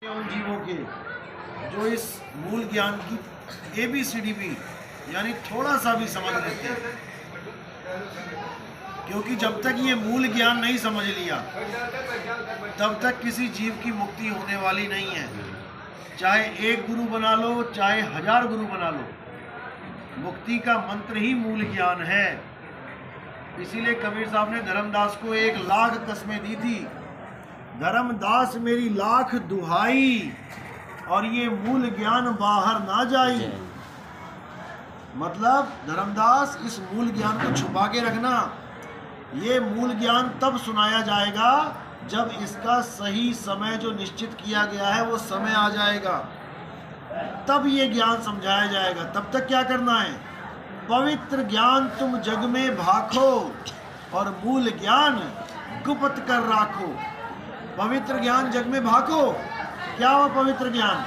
उन जीवों के जो इस मूल ज्ञान की ABCD भी यानी थोड़ा सा भी समझ लेते हैं, क्योंकि जब तक ये मूल ज्ञान नहीं समझ लिया तब तक किसी जीव की मुक्ति होने वाली नहीं है। चाहे एक गुरु बना लो, चाहे 1000 गुरु बना लो, मुक्ति का मंत्र ही मूल ज्ञान है। इसीलिए कबीर साहब ने धर्मदास को 1 लाख कस्में दी थी, धर्मदास मेरी लाख दुहाई और ये मूल ज्ञान बाहर ना जाई। मतलब धर्मदास इस मूल ज्ञान को छुपा के रखना, ये मूल ज्ञान तब सुनाया जाएगा जब इसका सही समय जो निश्चित किया गया है वो समय आ जाएगा, तब ये ज्ञान समझाया जाएगा। तब तक क्या करना है? पवित्र ज्ञान तुम जग में भाखो और मूल ज्ञान गुप्त कर राखो। पवित्र ज्ञान जग में भाखो, क्या हुआ पवित्र ज्ञान?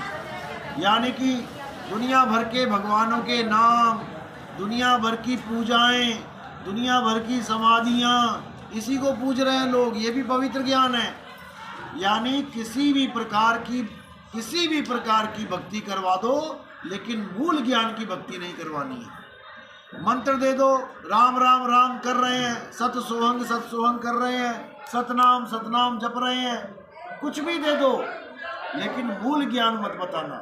यानी कि दुनिया भर के भगवानों के नाम, दुनिया भर की पूजाएं, दुनिया भर की समाधियां, इसी को पूज रहे हैं लोग, ये भी पवित्र ज्ञान है। यानी किसी भी प्रकार की भक्ति करवा दो, लेकिन मूल ज्ञान की भक्ति नहीं करवानी है। मंत्र दे दो, राम राम राम कर रहे हैं, सत सोहंग कर रहे हैं, सतनाम जप रहे हैं, कुछ भी दे दो, लेकिन मूल ज्ञान मत बताना।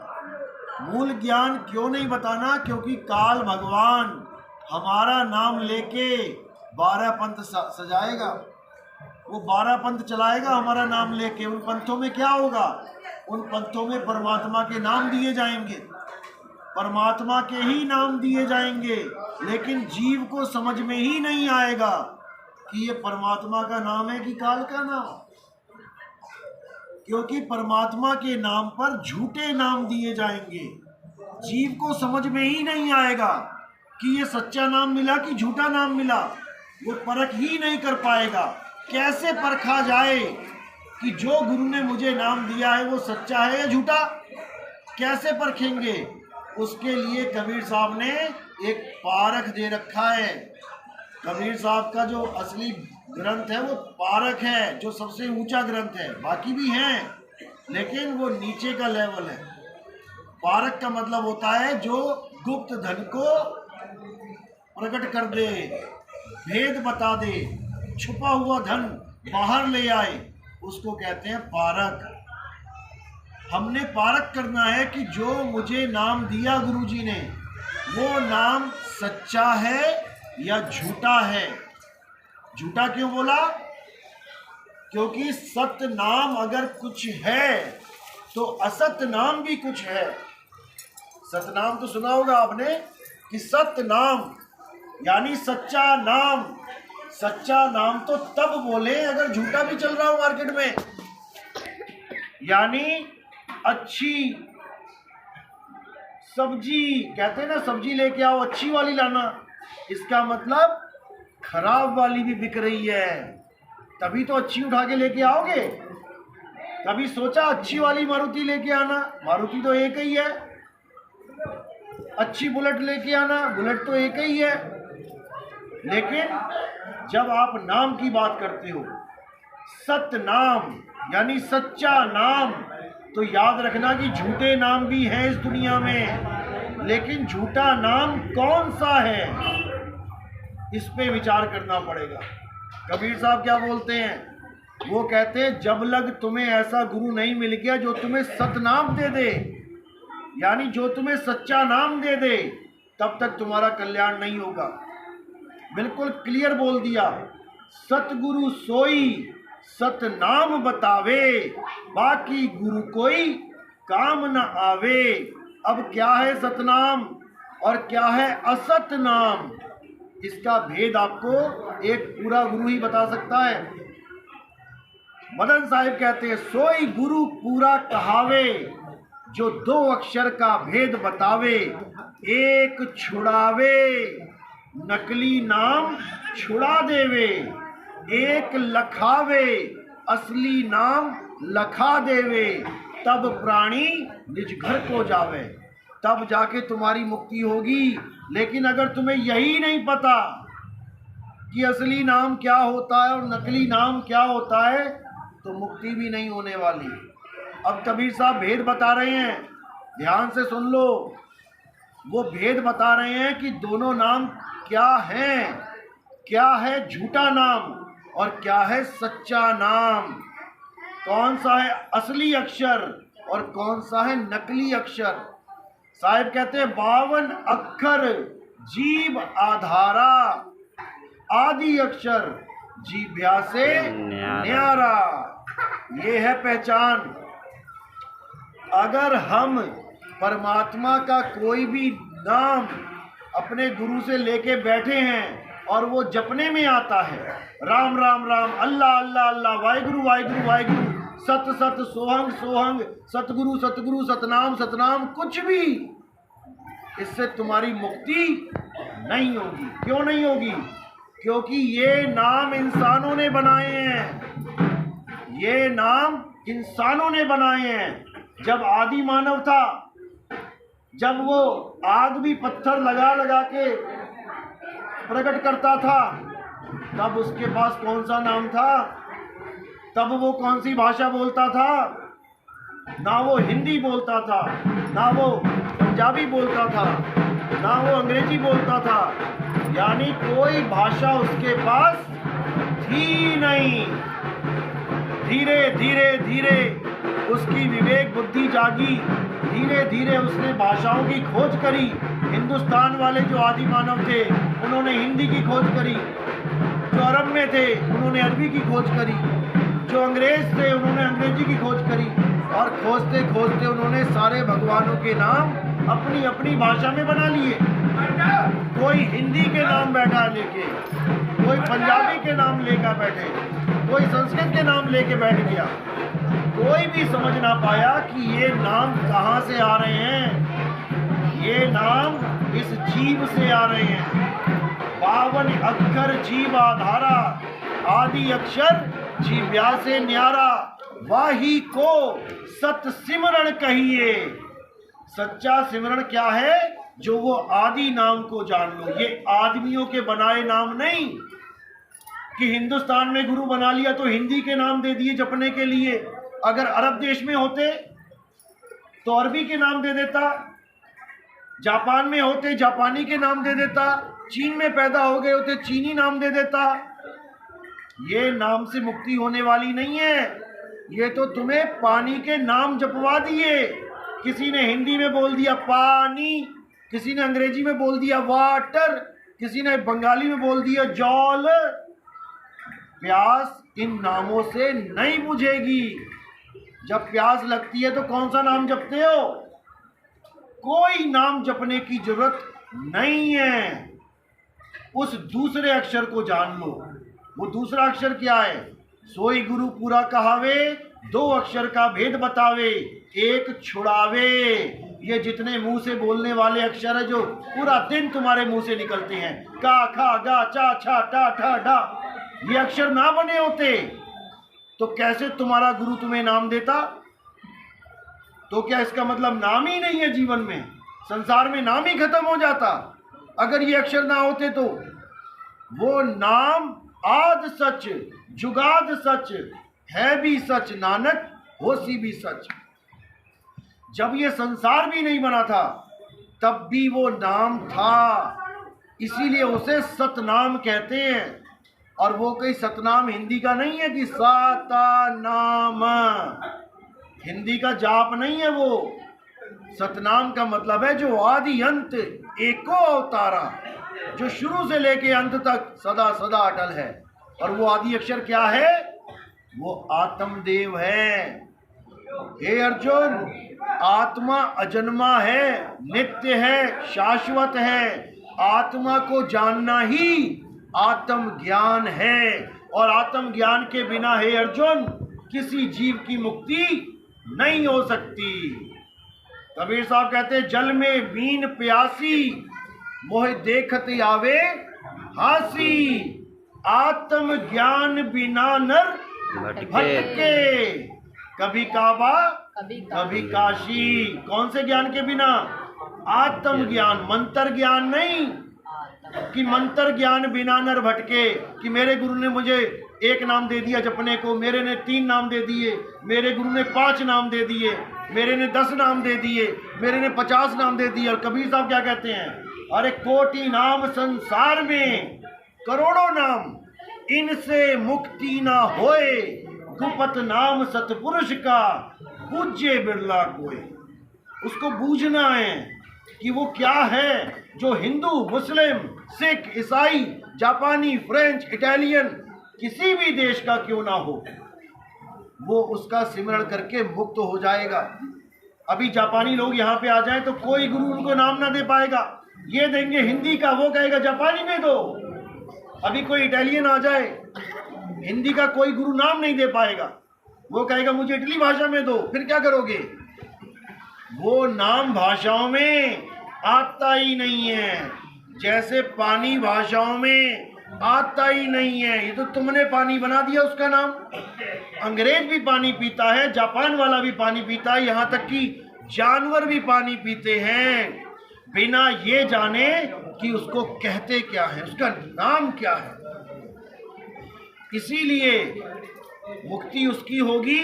मूल ज्ञान क्यों नहीं बताना? क्योंकि काल भगवान हमारा नाम लेके 12 पंथ सजाएगा, वो 12 पंथ चलाएगा हमारा नाम लेके। उन पंथों में क्या होगा? उन पंथों में परमात्मा के नाम दिए जाएंगे, परमात्मा के ही नाम दिए जाएंगे, लेकिन जीव को समझ में ही नहीं आएगा कि ये परमात्मा का नाम है कि काल का नाम, क्योंकि परमात्मा के नाम पर झूठे नाम दिए जाएंगे। जीव को समझ में ही नहीं आएगा कि ये सच्चा नाम मिला कि झूठा नाम मिला, वो परख ही नहीं कर पाएगा। कैसे परखा जाए कि जो गुरु ने मुझे नाम दिया है वो सच्चा है या झूठा? कैसे परखेंगे? उसके लिए कबीर साहब ने एक पारख दे रखा है। कबीर साहब का जो असली ग्रंथ है वो पारख है, जो सबसे ऊंचा ग्रंथ है। बाकी भी हैं, लेकिन वो नीचे का लेवल है। पारख का मतलब होता है जो गुप्त धन को प्रकट कर दे, भेद बता दे, छुपा हुआ धन बाहर ले आए, उसको कहते हैं पारख। हमने पारख करना है कि जो मुझे नाम दिया गुरुजी ने, वो नाम सच्चा है या झूठा है। झूठा क्यों बोला? क्योंकि सत्य नाम अगर कुछ है तो असत्य नाम भी कुछ है। सत्य नाम तो सुना होगा आपने कि सत्य नाम यानी सच्चा नाम। सच्चा नाम तो तब बोले अगर झूठा भी चल रहा हो मार्केट में। यानी अच्छी सब्जी, कहते हैं ना सब्जी लेके आओ अच्छी वाली लाना, इसका मतलब खराब वाली भी बिक रही है, तभी तो अच्छी उठा के लेके आओगे। कभी सोचा अच्छी वाली मारुति लेके आना? मारुति तो एक ही है। अच्छी बुलेट लेके आना, बुलेट तो एक ही है। लेकिन जब आप नाम की बात करते हो, सत्य नाम यानी सच्चा नाम, तो याद रखना कि झूठे नाम भी हैं इस दुनिया में, लेकिन झूठा नाम कौन सा है इस पे विचार करना पड़ेगा। कबीर साहब क्या बोलते हैं? वो कहते हैं जब लग तुम्हें ऐसा गुरु नहीं मिल गया जो तुम्हें सतनाम दे दे, यानी जो तुम्हें सच्चा नाम दे दे, तब तक तुम्हारा कल्याण नहीं होगा। बिल्कुल क्लियर बोल दिया, सतगुरु सोई सतनाम बतावे, बाकी गुरु कोई काम न आवे। अब क्या है सतनाम और क्या है असत नाम, इसका भेद आपको एक पूरा गुरु ही बता सकता है। मदन साहिब कहते हैं सोई गुरु पूरा कहावे, जो 2 अक्षर का भेद बतावे, एक छुड़ावे नकली नाम छुड़ा देवे, एक लखावे असली नाम लखा देवे, तब प्राणी निज घर को जावे। तब जाके तुम्हारी मुक्ति होगी। लेकिन अगर तुम्हें यही नहीं पता कि असली नाम क्या होता है और नकली नाम क्या होता है, तो मुक्ति भी नहीं होने वाली। अब कबीर साहब भेद बता रहे हैं, ध्यान से सुन लो। वो भेद बता रहे हैं कि दोनों नाम क्या हैं, क्या है झूठा नाम और क्या है सच्चा नाम, कौन सा है असली अक्षर और कौन सा है नकली अक्षर। साहिब कहते हैं 52 अक्षर जीव आधारा, आदि अक्षर जीभ्या से न्यारा, ये है पहचान। अगर हम परमात्मा का कोई भी नाम अपने गुरु से लेके बैठे हैं और वो जपने में आता है, राम राम राम, अल्लाह अल्लाह अल्लाह, वाहिगुरु वाहिगुरु वाहिगुरु, सत सत सोहंग सोहंग, सतगुरु सतगुरु, सतनाम सतनाम, कुछ भी, इससे तुम्हारी मुक्ति नहीं होगी। क्यों नहीं होगी? क्योंकि ये नाम इंसानों ने बनाए हैं, ये नाम इंसानों ने बनाए हैं। जब आदि मानव था, जब वो आग भी पत्थर लगा लगा के प्रकट करता था, तब उसके पास कौन सा नाम था? तब वो कौन सी भाषा बोलता था? ना वो हिंदी बोलता था, ना वो पंजाबी बोलता था, ना वो अंग्रेजी बोलता था, यानी कोई भाषा उसके पास थी नहीं। धीरे धीरे धीरे उसकी विवेक बुद्धि जागी, धीरे धीरे उसने भाषाओं की खोज करी। हिंदुस्तान वाले जो आदि मानव थे उन्होंने हिंदी की खोज करी, जो अरब में थे उन्होंने अरबी की खोज करी, जो अंग्रेज थे उन्होंने अंग्रेजी की खोज करी, और खोजते खोजते उन्होंने सारे भगवानों के नाम अपनी अपनी भाषा में बना लिए। कोई हिंदी के नाम बैठा लेके, कोई पंजाबी के नाम लेकर बैठे, कोई संस्कृत के नाम लेके बैठ गया। कोई भी समझ ना पाया कि ये नाम कहाँ से आ रहे हैं। ये नाम इस जीव से आ रहे हैं। 52 अक्षर जीव आधारा, आदि अक्षर जीव्या से न्यारा, वाही को सत सिमरण कहिए। सच्चा सिमरण क्या है? जो वो आदि नाम को जान लो। ये आदमियों के बनाए नाम नहीं कि हिंदुस्तान में गुरु बना लिया तो हिंदी के नाम दे दिए जपने के लिए। अगर अरब देश में होते तो अरबी के नाम दे देता, जापान में होते जापानी के नाम दे देता, चीन में पैदा हो गए होते चीनी नाम दे देता। ये नाम से मुक्ति होने वाली नहीं है। ये तो तुम्हें पानी के नाम जपवा दिए। किसी ने हिंदी में बोल दिया पानी, किसी ने अंग्रेजी में बोल दिया वाटर, किसी ने बंगाली में बोल दिया जल। प्यास इन नामों से नहीं बुझेगी। जब प्यास लगती है तो कौन सा नाम जपते हो? कोई नाम जपने की जरूरत नहीं है। उस दूसरे अक्षर को जान लो। वो दूसरा अक्षर क्या है? सोई गुरु पूरा कहावे, 2 अक्षर का भेद बतावे, 1 छुड़ावे। ये जितने मुंह से बोलने वाले अक्षर है जो पूरा दिन तुम्हारे मुंह से निकलते हैं, का खा गा चा छा टा ठा डा, ये अक्षर ना बने होते तो कैसे तुम्हारा गुरु तुम्हें नाम देता? तो क्या इसका मतलब नाम ही नहीं है जीवन में? संसार में नाम ही खत्म हो जाता अगर ये अक्षर ना होते तो? वो नाम आद सच जुगाद सच है भी सच, नानक होसी भी सच। जब ये संसार भी नहीं बना था तब भी वो नाम था, इसीलिए उसे सतनाम कहते हैं। और वो कोई सतनाम हिंदी का नहीं है कि साता नाम, हिंदी का जाप नहीं है वो। सतनाम का मतलब है जो आदि अंत एको अवतारा, जो शुरू से लेके अंत तक सदा सदा अटल है। और वो आदि अक्षर क्या है? वो आत्मदेव है। हे अर्जुन, आत्मा अजन्मा है, नित्य है, शाश्वत है। आत्मा को जानना ही आत्म ज्ञान है। और आत्म ज्ञान के बिना हे अर्जुन किसी जीव की मुक्ति नहीं हो सकती। कबीर साहब कहते हैं जल में बीन प्यासी, मोह देखत आवे हासी। आत्म ज्ञान बिना नर भटके, कभी काबा कभी काशी। कौन से ज्ञान के बिना? आत्म ज्ञान, मंत्र ज्ञान नहीं कि मंत्र ज्ञान बिना नर भटके, कि मेरे गुरु ने मुझे 1 नाम दे दिया जपने को, मेरे ने 3 नाम दे दिए, मेरे गुरु ने 5 नाम दे दिए, मेरे ने 10 नाम दे दिए, मेरे ने 50 नाम दे दिए। और कबीर साहब क्या कहते हैं, अरे कोटि नाम संसार में, करोड़ों नाम, इनसे मुक्ति ना होए, गुपत नाम सतपुरुष का, पूज्य बिरला कोई। उसको बूझना है कि वो क्या है, जो हिंदू, मुस्लिम, सिख, ईसाई, जापानी, फ्रेंच, इटालियन, किसी भी देश का क्यों ना हो, वो उसका सिमरण करके मुक्त हो जाएगा। अभी जापानी लोग यहाँ पे आ जाए तो कोई गुरु उनको नाम ना दे पाएगा, ये देंगे हिंदी का, वो कहेगा जापानी में दो। अभी कोई इटालियन आ जाए, हिंदी का कोई गुरु नाम नहीं दे पाएगा, वो कहेगा मुझे इटली भाषा में दो। फिर क्या करोगे, वो नाम भाषाओं में आता ही नहीं है, जैसे पानी भाषाओं में आता ही नहीं है। ये तो तुमने पानी बना दिया उसका नाम। अंग्रेज भी पानी पीता है, जापान वाला भी पानी पीता है, यहाँ तक कि जानवर भी पानी पीते हैं बिना ये जाने कि उसको कहते क्या है, उसका नाम क्या है। इसीलिए मुक्ति उसकी होगी,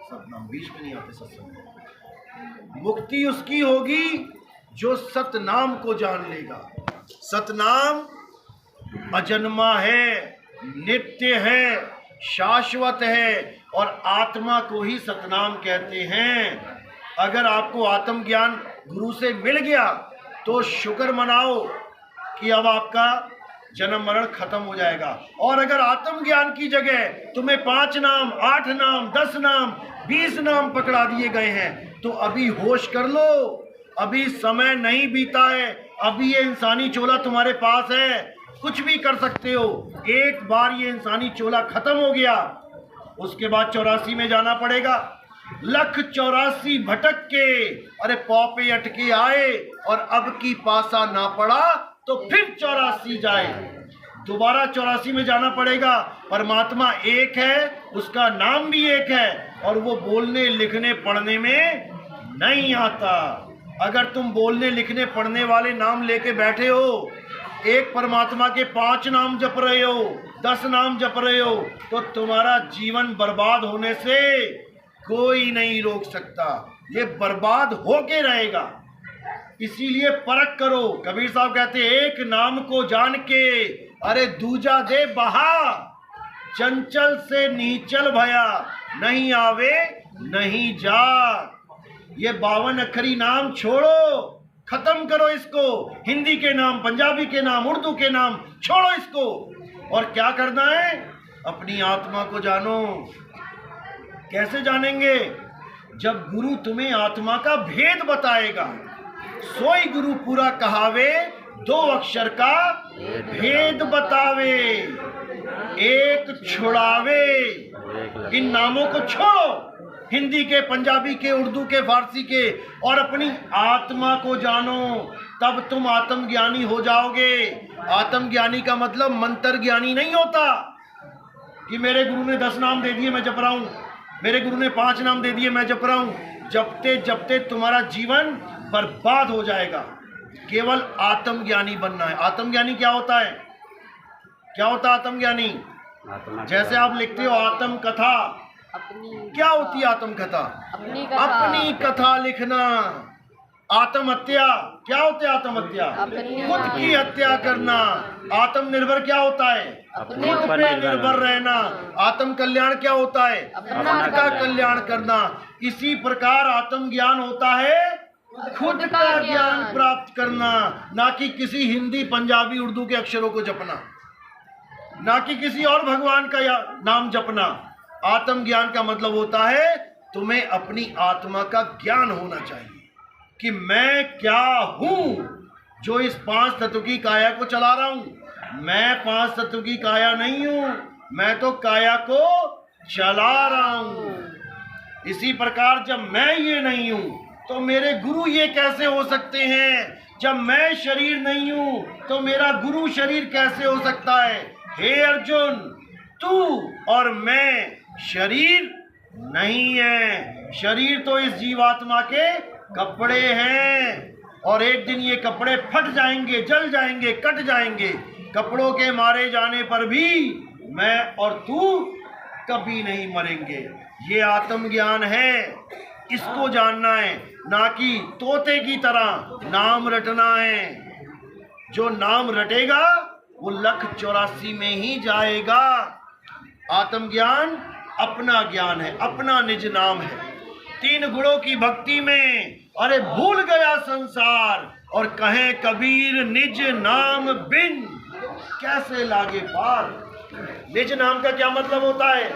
सब नाम बीच में नहीं आते सत्संग, मुक्ति उसकी होगी जो सतनाम को जान लेगा। सतनाम अजन्मा है, नित्य है, शाश्वत है, और आत्मा को ही सतनाम कहते हैं। अगर आपको आत्मज्ञान गुरु से मिल गया तो शुक्र मनाओ कि अब आपका जन्म मरण खत्म हो जाएगा। और अगर आत्मज्ञान की जगह तुम्हें 5 नाम, 8 नाम, 10 नाम, 20 नाम पकड़ा दिए गए हैं तो अभी होश कर लो, अभी समय नहीं बीता है, अभी ये इंसानी चोला तुम्हारे पास है, कुछ भी कर सकते हो। एक बार ये इंसानी चोला खत्म हो गया, उसके बाद 84 में जाना पड़ेगा। 1,84 भटक के, अरे पौपे अटके आए, और अब की पासा ना पड़ा तो फिर 84 जाए, दोबारा 84 में जाना पड़ेगा। परमात्मा एक है, उसका नाम भी एक है, और वो बोलने लिखने पढ़ने में नहीं आता। अगर तुम बोलने लिखने पढ़ने वाले नाम लेके बैठे हो, एक परमात्मा के 5 नाम जप रहे हो, 10 नाम जप रहे हो, तो तुम्हारा जीवन बर्बाद होने से कोई नहीं रोक सकता, ये बर्बाद होके रहेगा। इसीलिए परख करो। कबीर साहब कहते हैं, एक नाम को जान के, अरे दूजा दे बहा, चंचल से नीचल भया, नहीं आवे नहीं जा। ये 52 अक्षरी नाम छोड़ो, खत्म करो इसको। हिंदी के नाम, पंजाबी के नाम, उर्दू के नाम, छोड़ो इसको। और क्या करना है, अपनी आत्मा को जानो। कैसे जानेंगे, जब गुरु तुम्हें आत्मा का भेद बताएगा। सोई गुरु पूरा कहावे, 2 अक्षर का भेद बतावे, एक छुड़ावे। इन नामों को छोड़ो, हिंदी के, पंजाबी के, उर्दू के, फारसी के, और अपनी आत्मा को जानो, तब तुम आत्मज्ञानी हो जाओगे। आत्मज्ञानी का मतलब मंत्र ज्ञानी नहीं होता कि मेरे गुरु ने 10 नाम दे दिए मैं जप रहा हूँ, मेरे गुरु ने 5 नाम दे दिए मैं जप रहा हूँ। जपते जपते तुम्हारा जीवन बर्बाद हो जाएगा। केवल आत्मज्ञानी बनना है। आत्मज्ञानी क्या होता है, क्या होता है आत्मज्ञानी? जैसे आप लिखते हो आत्म कथा, क्या होती है आत्म कथा? अपनी कथा लिखना। आत्महत्या क्या होती है? आत्महत्या खुद की हत्या करना। आत्मनिर्भर क्या होता है? खुद पे निर्भर रहना। आत्म कल्याण क्या होता है? खुद का कल्याण करना। इसी प्रकार आत्म ज्ञान होता है खुद का ज्ञान प्राप्त करना, ना कि किसी हिंदी, पंजाबी, उर्दू के अक्षरों को जपना, ना कि किसी और भगवान का नाम जपना। आत्म ज्ञान का मतलब होता है तुम्हें अपनी आत्मा का ज्ञान होना चाहिए कि मैं क्या हूं, जो इस 5 तत्व की काया को चला रहा हूं। मैं 5 तत्व की काया नहीं हूं, मैं तो काया को चला रहा हूं। इसी प्रकार जब मैं ये नहीं हूं तो मेरे गुरु ये कैसे हो सकते हैं? जब मैं शरीर नहीं हूं तो मेरा गुरु शरीर कैसे हो सकता है? हे अर्जुन, तू और मैं शरीर नहीं है। शरीर तो इस जीवात्मा के कपड़े हैं, और एक दिन ये कपड़े फट जाएंगे, जल जाएंगे, कट जाएंगे। कपड़ों के मारे जाने पर भी मैं और तू कभी नहीं मरेंगे। ये आत्मज्ञान है, इसको जानना है, ना कि तोते की तरह नाम रटना है। जो नाम रटेगा वो 1,84 में ही जाएगा। आत्मज्ञान अपना ज्ञान है, अपना निज नाम है। 3 गुणों की भक्ति में अरे भूल गया संसार, और कहे कबीर निज नाम बिन कैसे लागे पार। निज नाम का क्या मतलब होता है?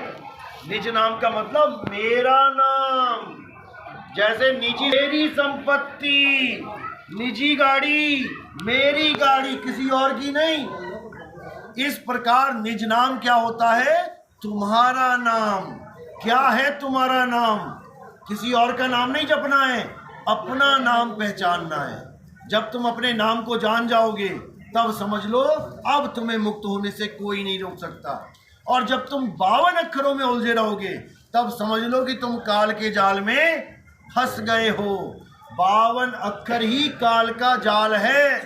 निज नाम का मतलब मेरा नाम। जैसे निजी मेरी संपत्ति, निजी गाड़ी मेरी गाड़ी, किसी और की नहीं। इस प्रकार निज नाम क्या होता है? तुम्हारा नाम। क्या है तुम्हारा नाम? किसी और का नाम नहीं जपना है, अपना नाम पहचानना है। जब तुम अपने नाम को जान जाओगे तब समझ लो अब तुम्हें मुक्त होने से कोई नहीं रोक सकता। और जब तुम 52 अक्षरों में उलझे रहोगे तब समझ लो कि तुम काल के जाल में फंस गए हो। 52 अक्षर ही काल का जाल है।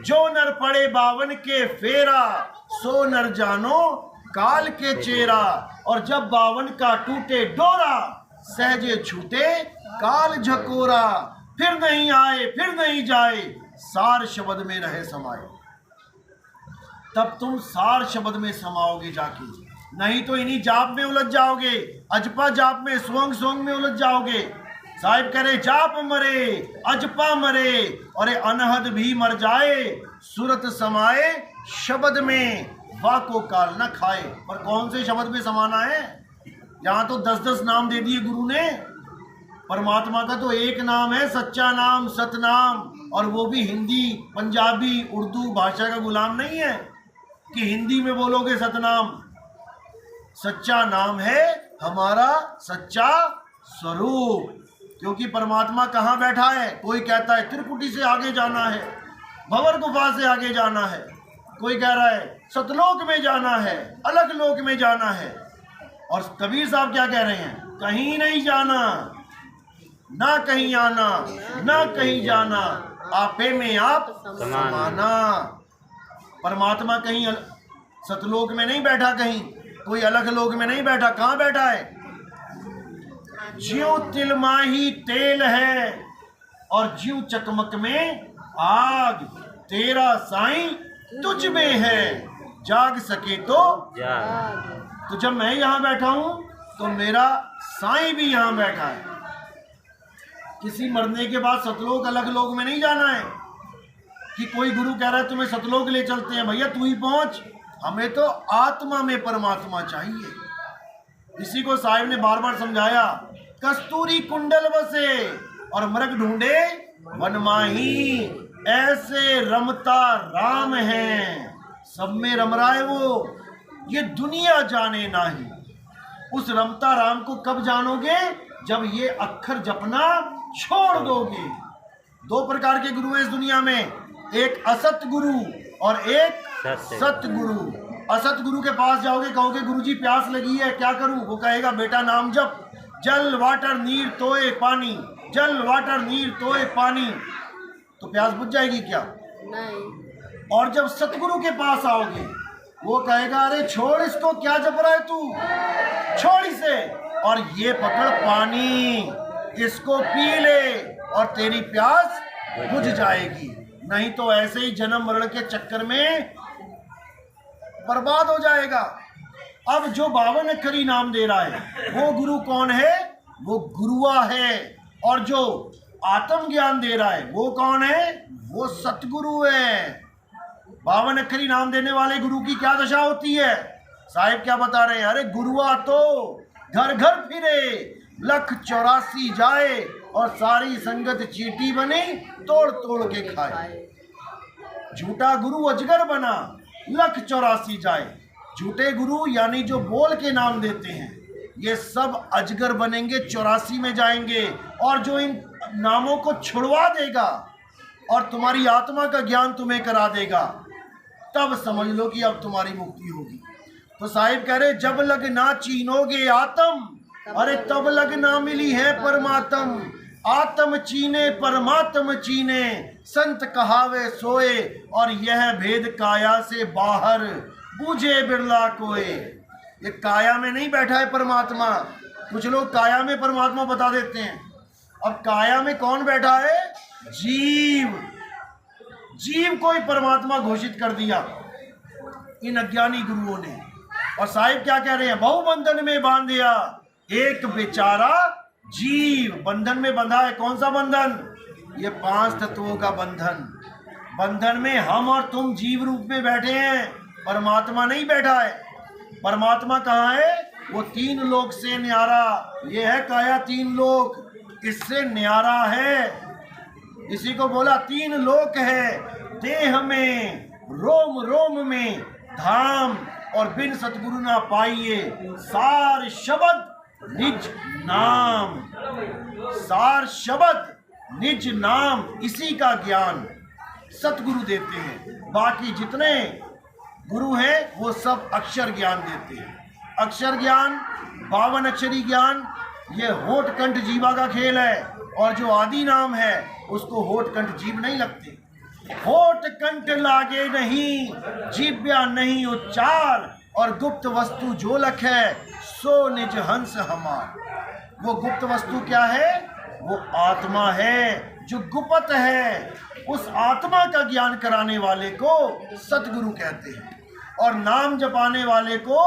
जो नर पड़े 52 के फेरा, सो नर जानो काल के चेरा। और जब 52 का टूटे डोरा, सहजे छूटे काल झकोरा। फिर नहीं आए फिर नहीं जाए, सार शब्द में रहे समाये। तब तुम सार शब्द में समाओगे जाके, नहीं तो इन्हीं जाप में उलझ जाओगे, अजपा जाप में, सोंग सोंग में उलझ जाओगे। साहिब करे जाप मरे अजपा मरे, और अनहद भी मर जाए, सूरत समाए शब्द में, वाको काल न खाए। पर कौन से शब्द में समाना है? यहाँ तो 10-10 नाम दे दिए गुरु ने। परमात्मा का तो एक नाम है, सच्चा नाम, सतनाम, और वो भी हिंदी, पंजाबी, उर्दू भाषा का गुलाम नहीं है कि हिंदी में बोलोगे सतनाम। सच्चा नाम है हमारा सच्चा स्वरूप। क्योंकि परमात्मा कहाँ बैठा है? कोई कहता है त्रिकुटी से आगे जाना है, भंवर गुफा से आगे जाना है, कोई कह रहा है सतलोक में जाना है, अलग लोक में जाना है। और कबीर साहब क्या कह रहे हैं? कहीं नहीं जाना, ना कहीं आना, ना कहीं जाना, आपे में आप समाना। परमात्मा कहीं सतलोक में नहीं बैठा, कहीं कोई अलग लोक में नहीं बैठा। कहाँ बैठा है? ज्यों तिल माही तेल है, और ज्यों चकमक में आग, तेरा साईं तुझ में है, जाग सके तो जाग। तो जब मैं यहाँ बैठा हूं तो मेरा साईं भी यहाँ बैठा है। किसी मरने के बाद सतलोक अलग लोक में नहीं जाना है कि कोई गुरु कह रहा है तुम्हें सतलोक ले चलते हैं, भैया तू ही पहुंच। हमें तो आत्मा में परमात्मा चाहिए। इसी को साहिब ने बार बार समझाया। कस्तूरी कुंडल बसे और मृग ढूंढे वन माही, ऐसे रमता राम है। सब में रम रहा है वो, ये दुनिया जाने नाही। उस रमता राम को कब जानोगे? जब ये अक्षर जपना छोड़ दोगे। 2 प्रकार के गुरु हैं इस दुनिया में, एक असत गुरु और एक सत गुरु। असत गुरु के पास जाओगे, कहोगे गुरुजी प्यास लगी है, क्या करूं? वो कहेगा बेटा नाम जप, जल वाटर नीर तोए पानी, जल वाटर नीर तोए पानी। तो प्यास बुझ जाएगी क्या? नहीं। और जब सतगुरु के पास आओगे, वो कहेगा अरे छोड़ इसको, क्या जप रहा है तू, छोड़ इसे, और ये पकड़ पानी, इसको पी ले और तेरी प्यास बुझ जाएगी। नहीं तो ऐसे ही जन्म मरण के चक्कर में बर्बाद हो जाएगा। अब जो 52 अक्षरी नाम दे रहा है वो गुरु कौन है? वो गुरुआ है। और जो आत्म ज्ञान दे रहा है वो कौन है? वो सतगुरु है। 52 अक्षरी नाम देने वाले गुरु की क्या दशा होती है? साहिब क्या बता रहे हैं? अरे गुरुआ तो घर घर फिरे, 1,84 जाए, और सारी संगत चींटी बनी, तोड़ तोड़ के खाए। झूठा गुरु अजगर बना, 1,84 जाए। झूठे गुरु यानी जो बोल के नाम देते हैं, ये सब अजगर बनेंगे, 84 में जाएंगे। और जो इन नामों को छुड़वा देगा और तुम्हारी आत्मा का ज्ञान तुम्हें करा देगा, तब समझ लो कि अब तुम्हारी मुक्ति होगी। तो साहिब कह रहे जब लग ना चीनोगे आत्म, अरे तब लग ना मिली है परमात्म। आत्म चीने परमात्म चीने, संत कहावे सोए, और यह भेद काया से बाहर। बूझे बिरला कोई। ये काया में नहीं बैठा है परमात्मा। कुछ लोग काया में परमात्मा बता देते हैं। अब काया में कौन बैठा है? जीव। जीव को ही परमात्मा घोषित कर दिया इन अज्ञानी गुरुओं ने। और साहिब क्या कह रहे हैं? बहुबंधन में बांधिया एक बेचारा जीव। बंधन में बंधा है। कौन सा बंधन? ये 5 तत्वों का बंधन। बंधन में हम और तुम जीव रूप में बैठे हैं, परमात्मा नहीं बैठा है। परमात्मा कहाँ है? वो 3 लोक से न्यारा। ये है काया 3 लोक, इससे न्यारा है। इसी को बोला 3 लोक है देह में, रोम रोम में धाम, और बिन सतगुरु ना पाइए सार शब्द निज नाम। सार शब्द निज नाम, इसी का ज्ञान सतगुरु देते हैं। बाकी जितने गुरु हैं वो सब अक्षर ज्ञान देते हैं। अक्षर ज्ञान, 52 अक्षरी ज्ञान, ये होठ कंठ जीवा का खेल है। और जो आदि नाम है उसको होठ कंठ जीव नहीं लगते। होठ कंठ लागे नहीं, जीव्या नहीं उच्चार, और गुप्त वस्तु जो लख है सो निज हंस हमार। वो गुप्त वस्तु क्या है? वो आत्मा है जो गुप्त है। उस आत्मा का ज्ञान कराने वाले को सतगुरु कहते हैं, और नाम जपाने वाले को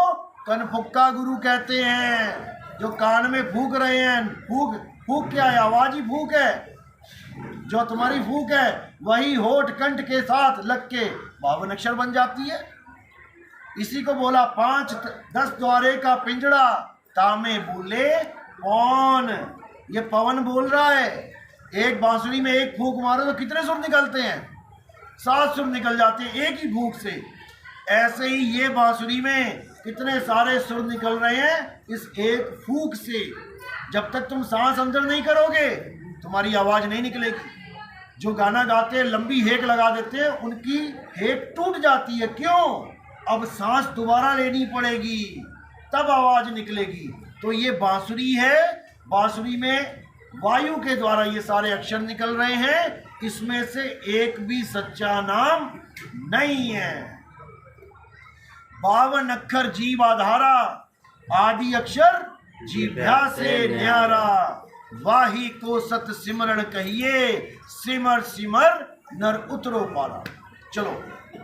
कनफुक्का गुरु कहते हैं। जो कान में फूक रहे हैं, फूक क्या है? आवाज ही फूक है। जो तुम्हारी फूक है वही होठ कंठ के साथ लग के 52 अक्षर बन जाती है। इसी को बोला 5-10 द्वारे का पिंजड़ा, तामे बोले कौन। ये पवन बोल रहा है। एक बांसुरी में एक फूक मारो तो कितने सुर निकलते हैं? 7 सुर निकल जाते हैं एक ही फूक से। ऐसे ही ये बांसुरी में कितने सारे सुर निकल रहे हैं इस एक फूक से। जब तक तुम सांस अंदर नहीं करोगे तुम्हारी आवाज नहीं निकलेगी। जो गाना गाते हैं लंबी हेक लगा देते हैं, उनकी हेक टूट जाती है। क्यों? अब सांस दोबारा लेनी पड़ेगी, तब आवाज निकलेगी। तो ये बांसुरी है। बांसुरी में वायु के द्वारा ये सारे अक्षर निकल रहे हैं। इसमें से एक भी सच्चा नाम नहीं है। 52 अक्षर जीव आधारा, आदि अक्षर जीभ्या से न्यारा। वाही को सत सिमरण कहिए, सिमर सिमर नर उतरो पारा। चलो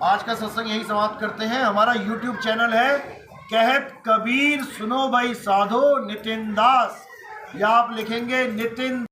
आज का सत्संग यही समाप्त करते हैं। हमारा YouTube चैनल है कहत कबीर सुनो भाई साधो नितिन दास, या आप लिखेंगे नितिन